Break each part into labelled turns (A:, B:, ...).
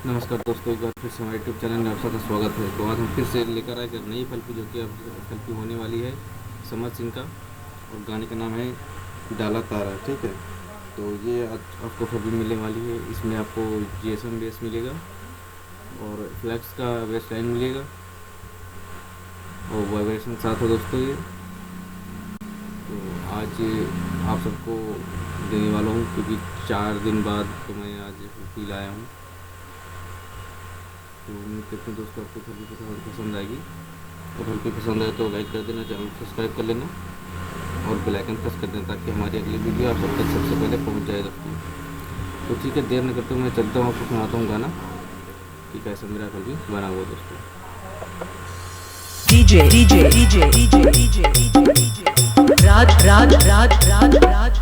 A: नमस्कार दोस्तों, एक बार फिर से हमारे यूट्यूब चैनल में आप सबका स्वागत है। तो आज हम फिर से लेकर आए एक नई फिल्म जो कि अब फिल्म होने वाली है समर सिंह का, और गाने का नाम है डाला तारा। ठीक है, तो ये आज आपको फिल्म मिलने वाली है। इसमें आपको जीएसएम बेस मिलेगा और फ्लैक्स का बेस लाइन मिलेगा और वाइब्रेशन साथ है दोस्तों। ये तो आज आप सबको देने वाला हूँ, क्योंकि 4 दिन बाद तो मैं आज फील आया हूँ। तो उम्मीद करते हैं दोस्तों आपको फिल्म पसंद आएगी, और फिल्म पसंद आए तो लाइक कर देना, चैनल सब्सक्राइब कर लेना और बेल आइकन प्रेस कर देना, ताकि हमारी अगली वीडियो आप सब तक सबसे पहले पहुंच जाए दोस्तों। तो ठीक है, देर न करते हुए मैं चलता हूँ, आपको सुनाता हूँ गाना कि कैसा मेरा फिल्म बना हुआ दोस्तों।
B: DJ DJ DJ DJ DJ DJ Raj Raj Raj Raj Raj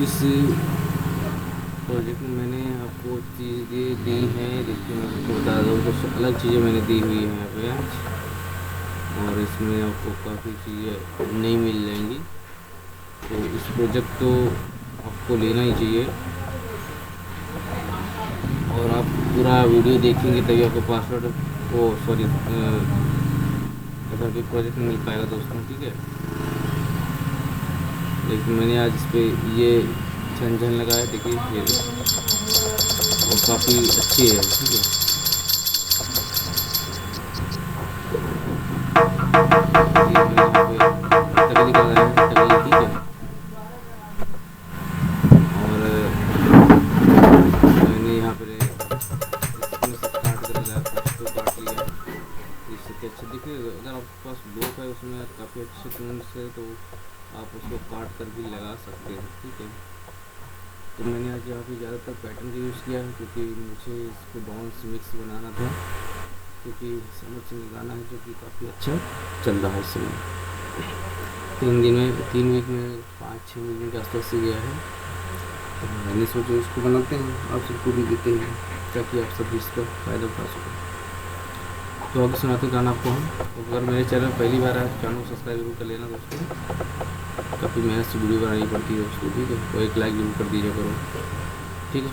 A: इस प्रोजेक्ट में मैंने आपको चीज़ें दी हैं, देखिए मैं आपको बता दूँ, कुछ अलग चीज़ें मैंने दी हुई हैं यहाँ पे आज, और इसमें आपको काफ़ी चीज़ें नहीं मिल जाएंगी। तो इस प्रोजेक्ट को आपको लेना ही चाहिए, और आप पूरा वीडियो देखेंगे तभी आपको पासवर्ड को ऐसा कोई प्रोजेक्ट मिल पाएगा दोस्तों। ठीक है, लेकिन मैंने आज इस पर ये झंझन लगाया, देखिए ये, और काफ़ी अच्छी है। ठीक है, ये मैंने यहाँ पे तकली लगाया है, तकली। ठीक है, और मैंने यहाँ पर इसमें से काट कर लगाया, फर्स्ट को काट लिया, इससे अच्छा देखिए। अगर आपके पास ब्लॉक है उसमें काफ़ी अच्छे टून से, तो आप उसको काट कर भी लगा सकते हैं। ठीक है, तो मैंने आज यहाँ पे ज़्यादातर पैटर्न का यूज़ किया है, क्योंकि मुझे इसको डांस मिक्स बनाना था, क्योंकि समर सिंह गाना है जो कि काफ़ी अच्छा चल रहा है इस समय। 3 वीक में 5-6 मिलियन के आसपास से गया है। तो मैंने सोचा इसको बनाते हैं, आप सबको भी देते हैं, ताकि आप सब इसका फ़ायदा उठा सकें। तो आगे सुनाते गाना आपको हम। अगर मेरे चैनल पहली बार आए तो चैनल को सब्सक्राइब जरूर कर लेना दोस्तों, काफ़ी मेहनत से वीडियो बनानी पड़ती है दोस्तों। ठीक है, तो एक लाइक जरूर कर दीजिए करो। ठीक है,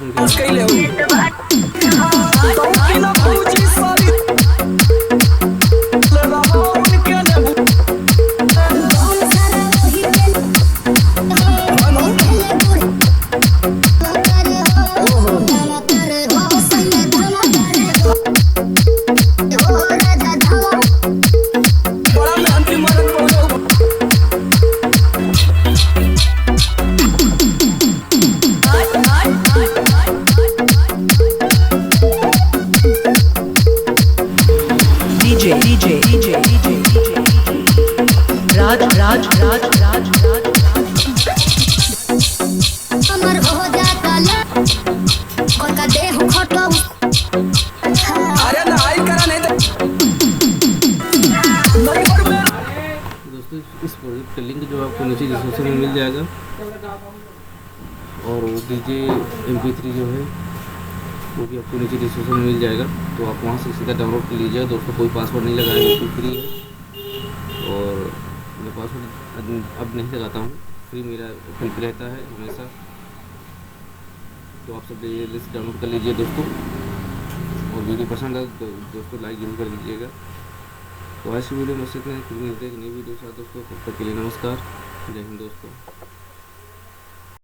B: DJ DJ DJ DJ Raj Raj Raj Raj Raj
C: अमर हो जाता ले और का देह खटो अरे नाई करा नहीं
A: दोस्तों इस प्रोजेक्ट का लिंक जो आपको नीचे डिस्क्रिप्शन में मिल जाएगा, और वो DJ MP3 जो है वो भी आपको नीचे डिस्क्रिप्शन में मिल जाएगा। तो आप वहाँ से सीधा डाउनलोड कर लीजिएगा दोस्तों, कोई पासवर्ड नहीं लगाया, बिल्कुल फ्री है। और मैं पासवर्ड अब नहीं लगाता हूँ, फ्री मेरा फिल्म रहता है हमेशा। तो आप सब ये लिस्ट डाउनलोड कर लीजिए दोस्तों, और वीडियो पसंद आए तो दोस्तों लाइक जरूर कर दीजिएगा। तो आज की वीडियो में सिर्फ मिलते हैं नई वीडियो के साथ दोस्तों, तब तक के लिए नमस्कार, जय हिंद दोस्तों।